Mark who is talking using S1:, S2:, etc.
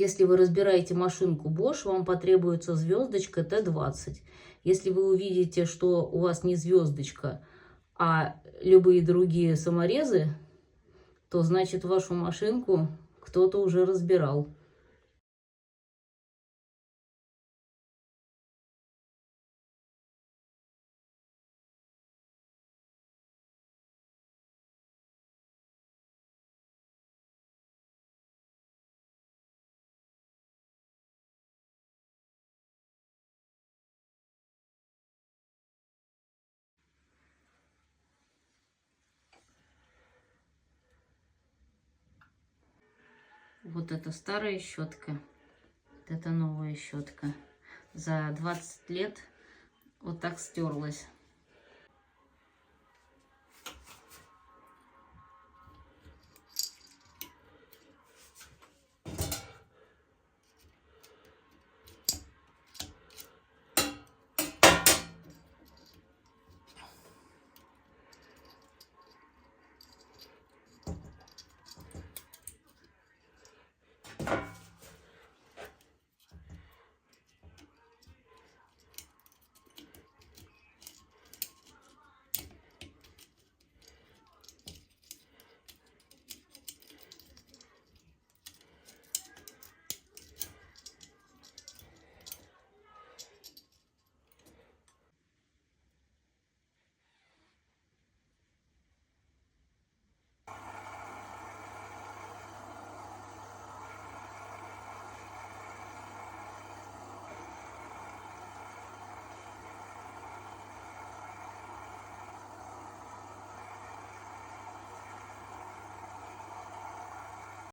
S1: Если вы разбираете машинку Bosch, вам потребуется звездочка Т20. Если вы увидите, что у вас не звездочка, а любые другие саморезы, то значит вашу машинку кто-то уже разбирал. Вот это старая щетка, вот это новая щетка. За 20 лет вот так стерлась.